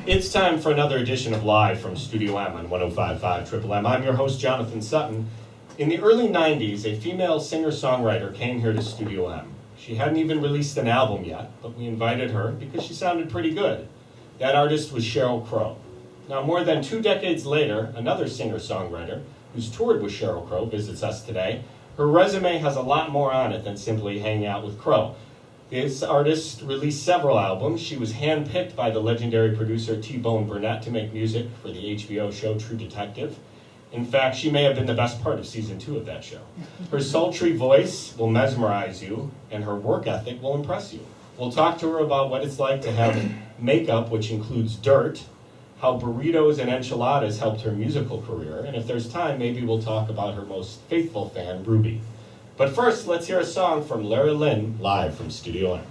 It's time for another edition of Live from Studio M on 105.5 Triple M. I'm your host, Jonathan Sutton. In the early 90s, a female singer-songwriter came here to Studio M. She hadn't even released an album yet, but we invited her because she sounded pretty good. That artist was Sheryl Crow. Now, more than 2 decades later, another singer-songwriter who's toured with Sheryl Crow visits us today. Her resume has a lot more on it than simply hanging out with Crow. This artist released several albums. She was handpicked by the legendary producer T-Bone Burnett to make music for the HBO show True Detective. In fact, she may have been the best part of season 2 of that show. Her sultry voice will mesmerize you, and her work ethic will impress you. We'll talk to her about what it's like to have makeup, which includes dirt, how burritos and enchiladas helped her musical career, and if there's time, maybe we'll talk about her most faithful fan, Ruby. But first, let's hear a song from Lera Lynn, live from Studio M.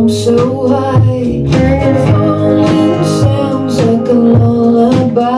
So high and falling sounds like a long, long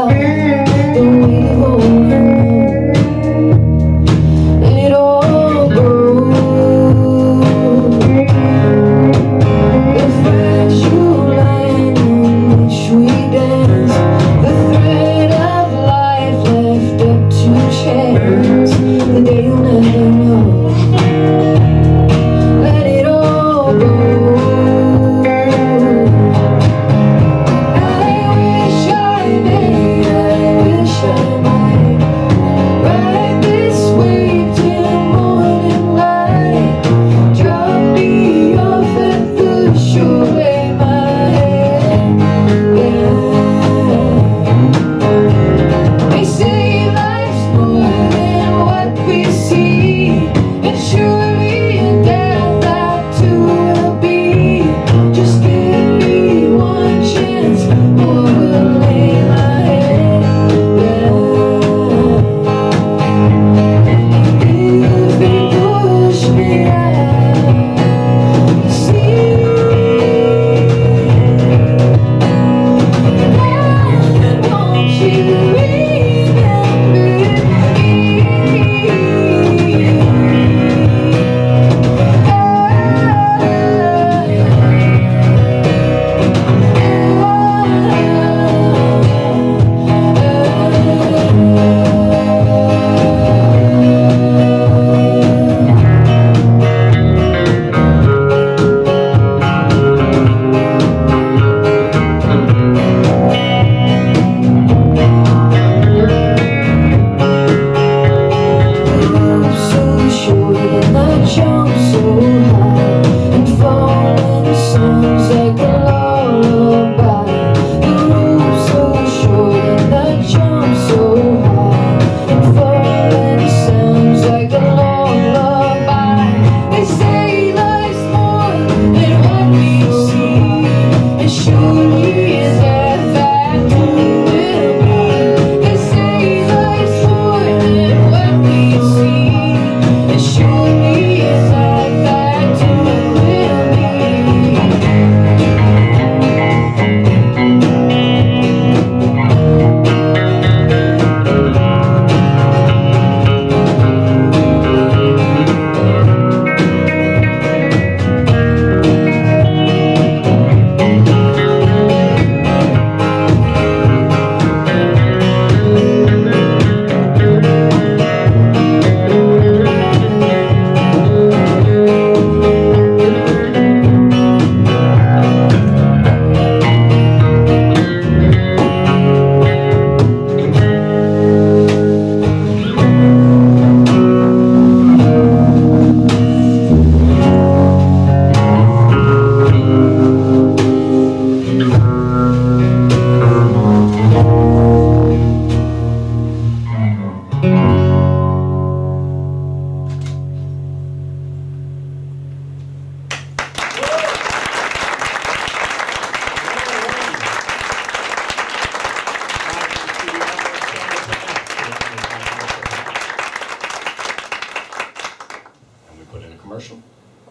commercial.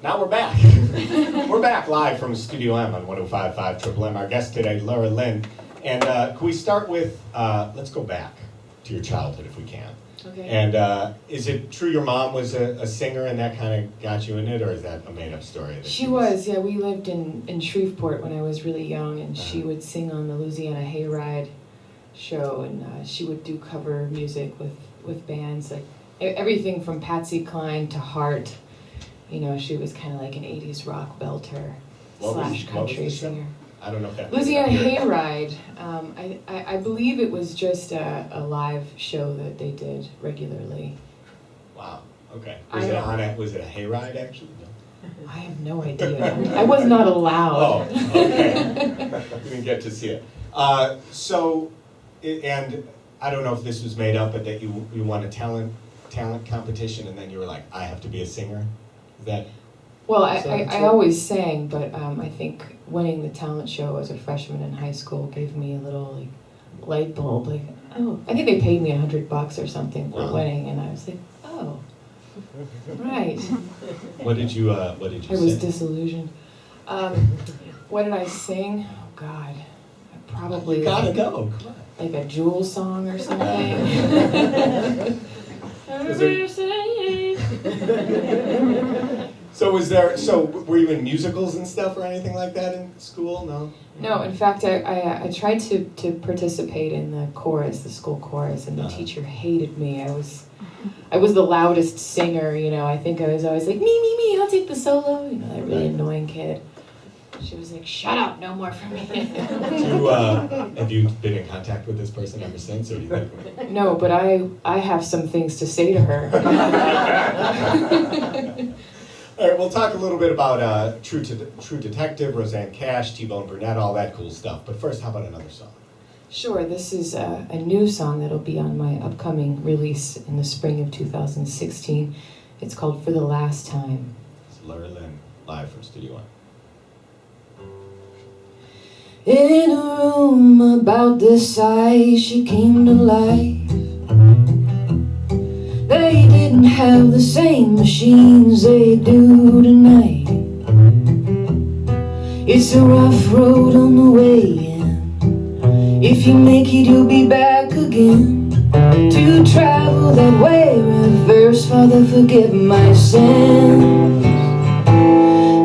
Now we're back. We're back live from Studio M on 105.5 Triple M. Our guest today, Lera Lynn. And can we start with, let's go back to your childhood if we can. Okay. And is it true your mom was a singer and that kind of got you in it, or is that a made-up story? She was, yeah. We lived in Shreveport when I was really young, and she would sing on the Louisiana Hayride show, and she would do cover music with bands, like everything from Patsy Cline to Heart. You know, she was kind of like an 80s rock belter / country singer. I don't know if that... Louisiana Hayride. I believe it was just a live show that they did regularly. Wow, okay. Was it a hayride, actually? No. I have no idea. I was not allowed. Oh, okay. You didn't get to see it. And I don't know if this was made up, but that you won a talent competition, and then you were like, I have to be a singer? Is that... Well, I always sang, but I think winning the talent show as a freshman in high school gave me a little light bulb. Like, oh, I think they paid me $100 or something for winning, and I was like, oh, right. What did you I was disillusioned. What did I sing? Oh God, probably you gotta go. Come on. Like a Jewel song or something. So were you in musicals and stuff or anything like that in school? No? No, in fact, I tried to participate in the chorus, the school chorus, and the teacher hated me. I was the loudest singer, you know. I think I was always like, me, I'll take the solo. You know, that really annoying kid. She was like, shut up, no more from me. Have you been in contact with this person ever since, or do you think... No, but I have some things to say to her. All right, we'll talk a little bit about True Detective, Roseanne Cash, T-Bone Burnett, all that cool stuff. But first, how about another song? Sure, this is a new song that'll be on my upcoming release in the spring of 2016. It's called For the Last Time. It's Lera Lynn, live from Studio One. In a room about this size, she came to life. They didn't have the same machines they do tonight. It's a rough road on the way in. If you make it, you'll be back again. To travel that way, reverse, Father, forgive my sins.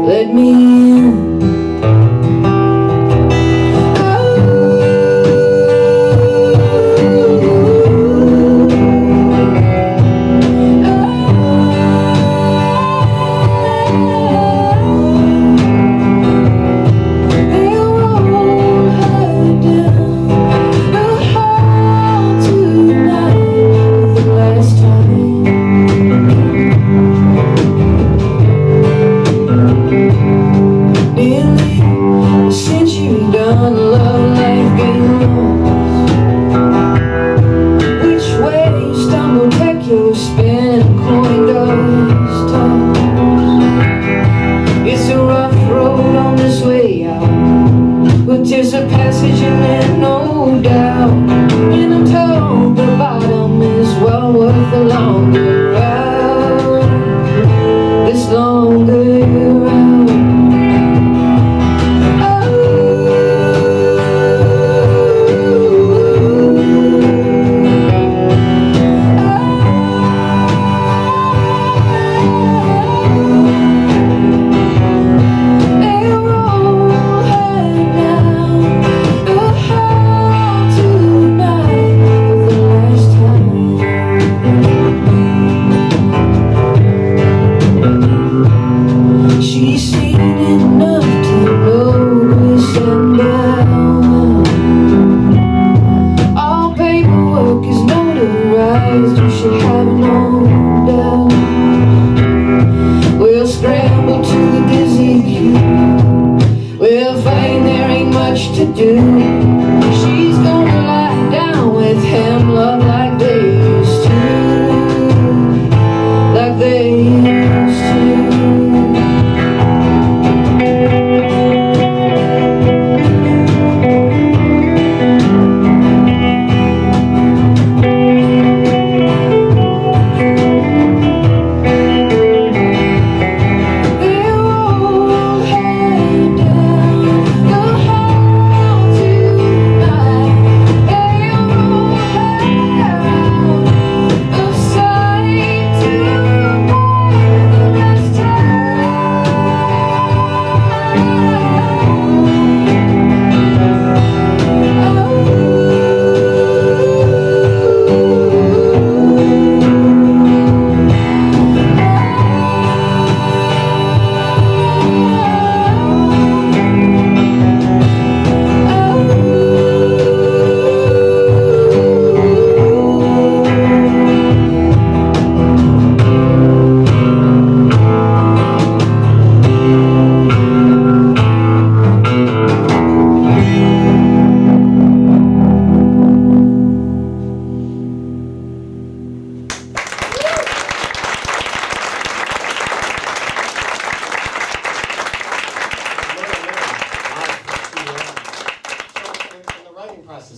Let me in.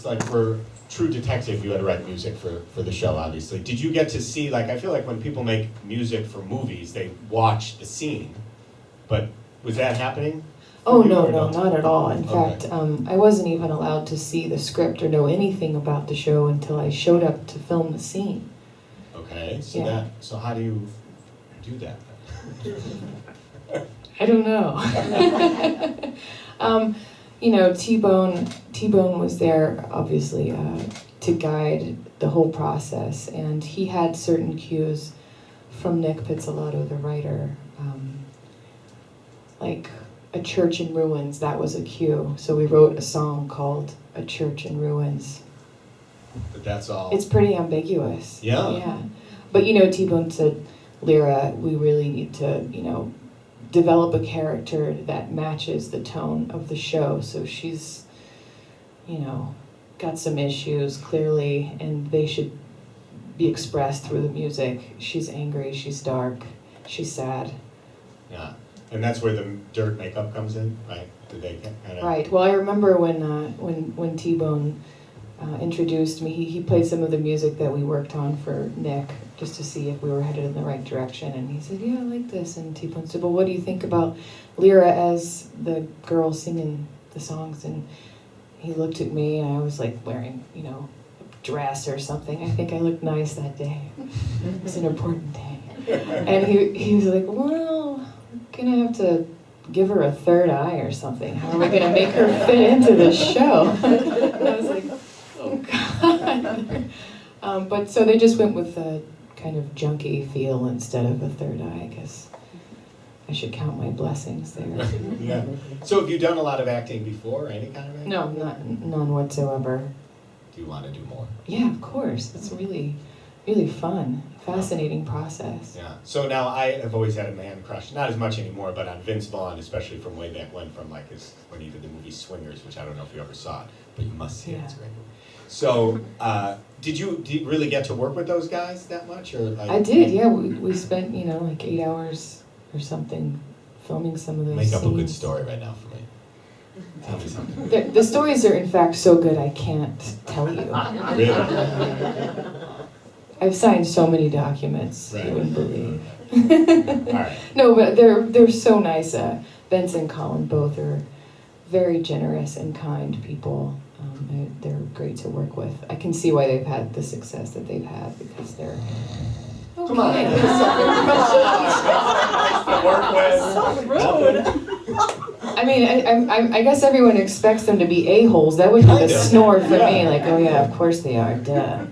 like for True Detective, you had to write music for the show, obviously. Did you get to see, like, I feel like when people make music for movies, they watch the scene. But was that happening? Oh, no, not at all. In Okay. fact, I wasn't even allowed to see the script or know anything about the show until I showed up to film the scene. Okay, so Yeah. so how do you do that then? I don't know. You know, T-Bone was there, obviously, to guide the whole process, and he had certain cues from Nick Pizzolatto, the writer, like A Church in Ruins, that was a cue. So we wrote a song called A Church in Ruins. But that's all. It's pretty ambiguous. Yeah. Yeah. But, you know, T-Bone said, Lera, we really need to, you know, develop a character that matches the tone of the show. So she's, you know, got some issues clearly, and they should be expressed through the music. She's angry, she's dark, she's sad. Yeah, and that's where the dirt makeup comes in, right? Did they kind of... Right. Well, I remember when T-Bone introduced me, he played some of the music that we worked on for Nick, just to see if we were headed in the right direction. And he said, yeah, I like this. And T-Bone said, well, what do you think about Lera as the girl singing the songs? And he looked at me, and I was like wearing, you know, a dress or something. I think I looked nice that day. It was an important day. And he was like, well, we're going to have to give her a third eye or something. How are we going to make her fit into the show? And I was like, oh, God. But so they just went with a kind of junky feel instead of a third eye, I guess. I should count my blessings there. Yeah. So have you done a lot of acting before, any kind of acting? No, none whatsoever. Do you want to do more? Yeah, of course. It's really, really fun, fascinating process. Yeah. So now I have always had a man crush, not as much anymore, but on Vince Vaughn, especially from way back when, from like when he did the movie Swingers, which I don't know if you ever saw it, but you must see it. It's a great movie. So, did you really get to work with those guys that much, or like? I did. Yeah, we spent, you know, like 8 hours or something filming some of those Make up scenes. a good story right now for me. Tell me something. The stories are in fact so good I can't tell you. Really? I've signed so many documents, Right. you wouldn't believe. All right. No, but they're so nice. Vince and Colin both are very generous and kind people. They're great to work with. I can see why they've had the success that they've had, because they're... Okay. Come on. Nice to work with. I mean, I guess everyone expects them to be a-holes. That would be Kind the of. snore for Yeah. me. Like, oh yeah, of course they are, duh.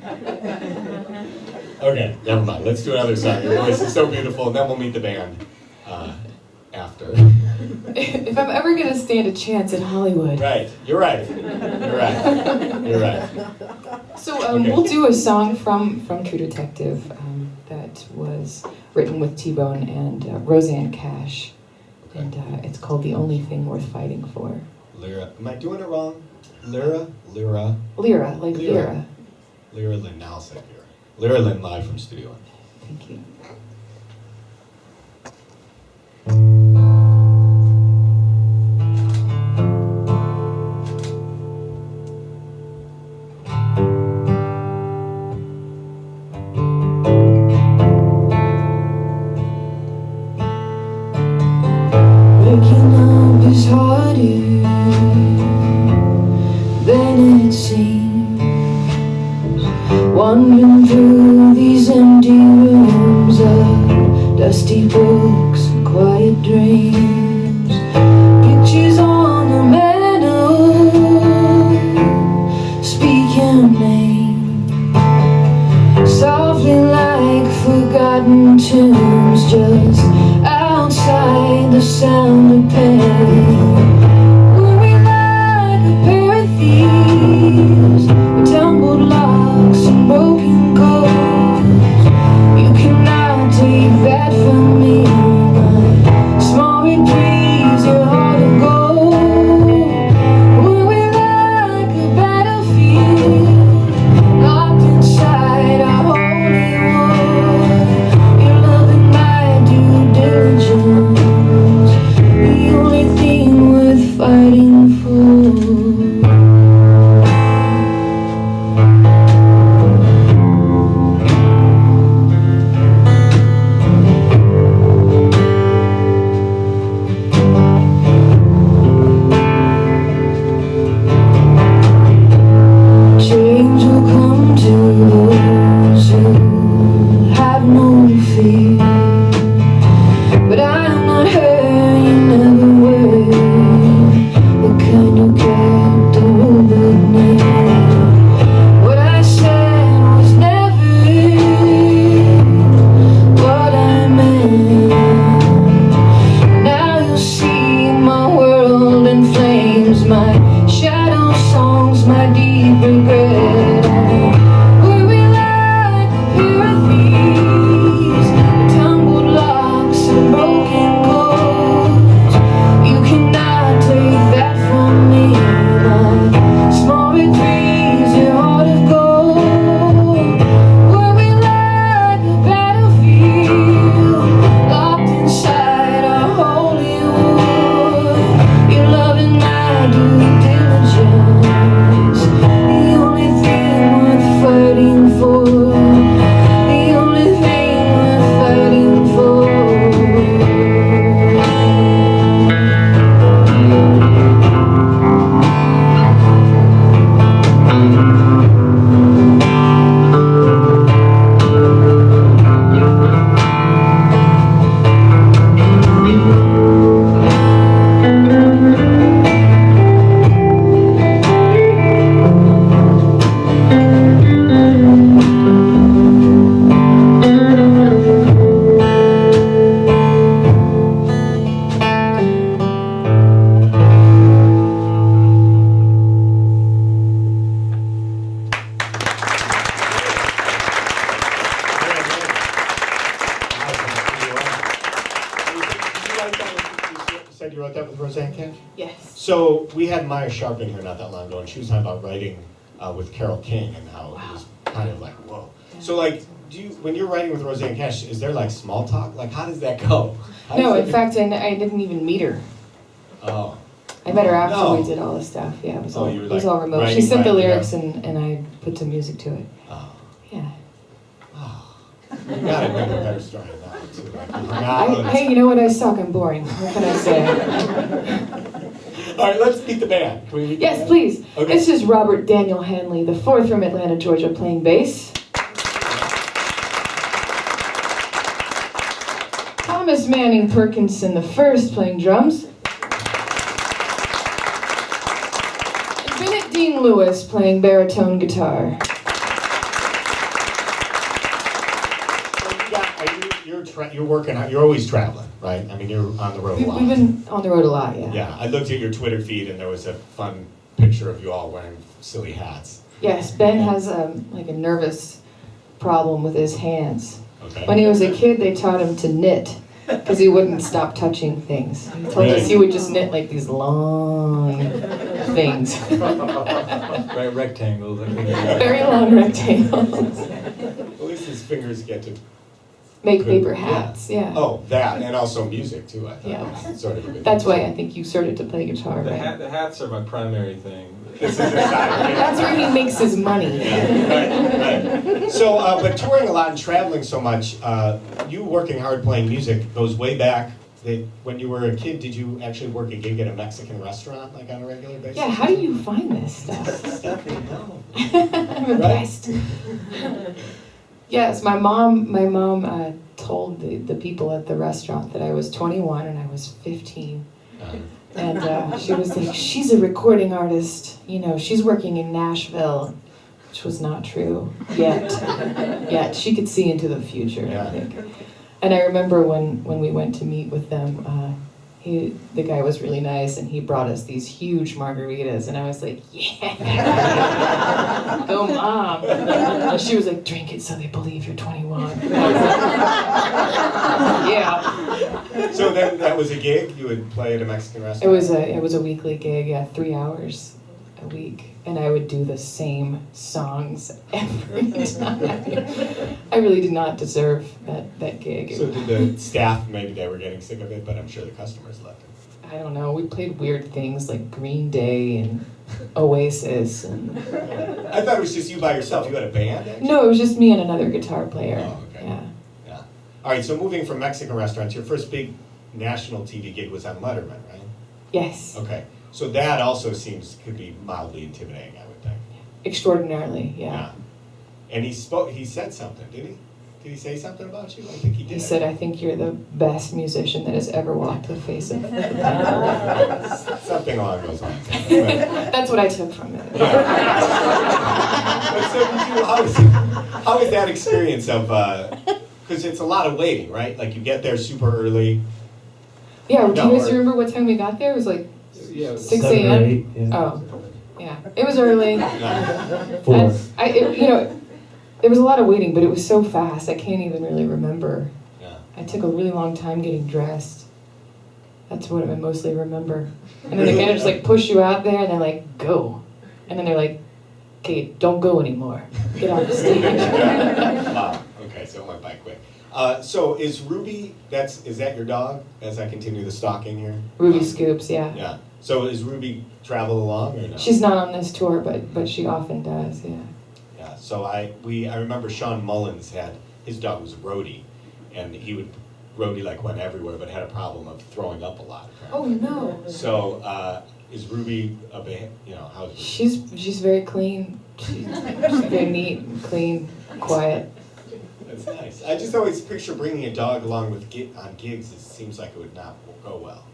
Okay, never mind. Let's do another song. Your voice is so beautiful, and then we'll meet the band after. If I'm ever going to stand a chance in Hollywood. Right. You're right. You're right. You're right. So Okay. we'll do a song from True Detective that was written with T-Bone and Roseanne Cash. Okay. And it's called The Only Thing Worth Fighting For. Lera. Am I doing it wrong? Lera? Lera, like Lera. Lera. Lera Lynn. Now I'll say Lera. Lera Lynn live from Studio One. Thank you. Waking up is harder than it seems. Wandering through these empty rooms of dusty books and quiet dreams. Pictures on the mantle speak your name softly like forgotten tunes, just outside the sound of pain. Were we like a pair of thieves with tumbled locks and broken codes? You cannot take that from me. My small reprieves are hard to go. Were we like a battlefield locked inside our holy war? Your loving might do but I'm not her, you never were. The kind you kept overnight. What I said was never what I meant. Now you'll see my world in flames, my shadow songs, my deep regret. Were we like a pair of thieves, tumbled locks and broken codes? You cannot take that from me. My small victories, your heart of gold. Were we like a battlefield, locked inside a holy war? Your love and my due diligence, the only thing worth fighting for. The only thing worth fighting for. You wrote that with Roseanne Cash? Yes. So we had Maya Sharp in here not that long ago, and she was talking about writing with Carole King and how it was kind of like, whoa. Yeah. So like, when you're writing with Roseanne Cash, is there like small talk? Like, how does that go? No, in fact, I didn't even meet her. Oh. I met her after No. we did all this stuff. Yeah, it was Oh, all you were, it was like, all remote. writing She sent the by- yeah. lyrics and I put some music to it. Oh. Yeah. Oh. You gotta make a better story than that too. Like, you hung out. Hey, you know what? I suck. I'm boring. What can I say? All right, let's meet the band. Can we meet the Yes, band? please. Okay. This is Robert Daniel Hanley, the fourth from Atlanta, Georgia, playing bass. Thomas Manning Perkinson, the first, playing drums. And Bennett Dean Lewis, playing baritone guitar. You're working out. You're always traveling, right? I mean, you're on the road a lot. We've been on the road a lot, yeah. Yeah, I looked at your Twitter feed, and there was a fun picture of you all wearing silly hats. Yes, Ben has like a nervous problem with his hands. Okay. When he was a kid, they taught him to knit because he wouldn't stop touching things. He told us he would just knit like these long things. Right, rectangles. Very long rectangles. At least his fingers get to Make Good, paper yeah. hats, yeah. Oh, that, and also music too, I thought. Yeah. That was sort of a good That's why I think you started to play guitar, The, right? the hats are my primary thing. This is the side. That's where he makes his money. Right. So, but touring a lot and traveling so much, you working hard playing music goes way back. When you were a kid, did you actually work a gig at a Mexican restaurant, like on a regular basis? Yeah, how do you find this stuff? Stephanie, no. I'm impressed. Yes, my mom told the people at the restaurant that I was 21 and I was 15. And she was like, she's a recording artist, you know, she's working in Nashville, which was not true yet. Yet she could see into the future, Yeah. I think. And I remember when we went to meet with them, the guy was really nice and he brought us these huge margaritas and I was like, yeah, go mom. And she was like, drink it so they believe you're 21. And I was like, yeah. So then that was a gig? You would play at a Mexican It restaurant? was a weekly gig, yeah, 3 hours a week. And I would do the same songs every time. I really did not deserve that gig. So did the staff, maybe they were getting sick of it, but I'm sure the customers loved it. I don't know, we played weird things like Green Day and Oasis. And I thought it was just you by yourself. You had a band, actually? no, it was just me and another guitar player. Oh, okay. Yeah. Yeah. All right, so moving from Mexican restaurants, your first big national TV gig was on Letterman, right? Yes. Okay. So that also could be mildly intimidating, I would think. Extraordinarily, yeah. And he said something, did he? Did he say something about you? I think he did. He said, "I think you're the best musician that has ever walked the face of the planet." Something along those lines. That's what I took from it. But so how was that experience of, because it's a lot of waiting, right? Like you get there super early. Yeah, do No, you guys or- remember what time we got there? It was like Yeah, 6 7 or a.m.? 8, yeah. Oh, yeah. It was early. 4. There was a lot of waiting, but it was so fast, I can't even really remember. Yeah. I took a really long time getting dressed. That's what I mostly remember. And then they kind of just like push you out there and they're like, go. And then they're like, okay, don't go anymore. Get off the stage. Wow. Okay, so it went by quick. So is Ruby, is that your dog, as I continue the stalking here? Ruby Scoops, yeah. Yeah. So is Ruby travel along or no? She's not on this tour, but she often does, yeah. Yeah. So I remember Sean Mullins his dog was a roadie, and he would roadie like went everywhere, but had a problem of throwing up a lot. Oh, no. So is Ruby how's Ruby? She's very clean. She's very neat, and clean, quiet. That's nice. I just always picture bringing a dog along with on gigs. It seems like it would not go well.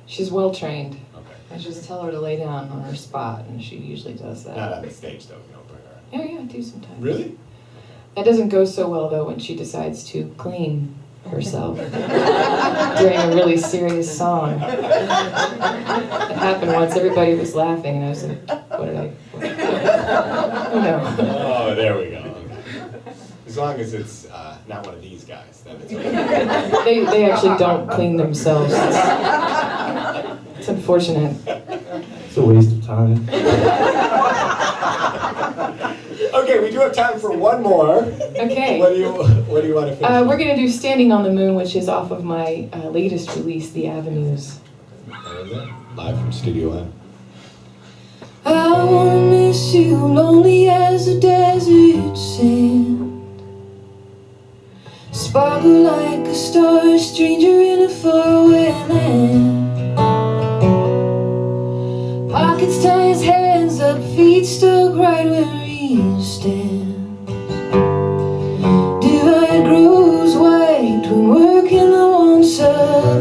She's well trained. Okay. I just tell her to lay down on her spot, and she usually does that. Not on the stage though. You don't bring her. Oh, yeah, I do sometimes. Really? That doesn't go so well, though, when she decides to clean herself during a really serious song. It happened once. Everybody was laughing, and I was like, what did I... Oh, no. Oh, there we go. Okay. As long as it's not one of these guys, then it's okay. They actually don't clean themselves. It's unfortunate. It's a waste of time. Okay, we do have time for one more. Okay. What do you want to finish? We're going to do Standing on the Moon, which is off of my latest release, The Avenues. There is it. Live from Studio M. I wanna miss you, lonely as a desert sand. Sparkle like a star, stranger in a faraway land. Pockets tie his hands up, feet stuck right where he stands. Divide grows white when working on one side.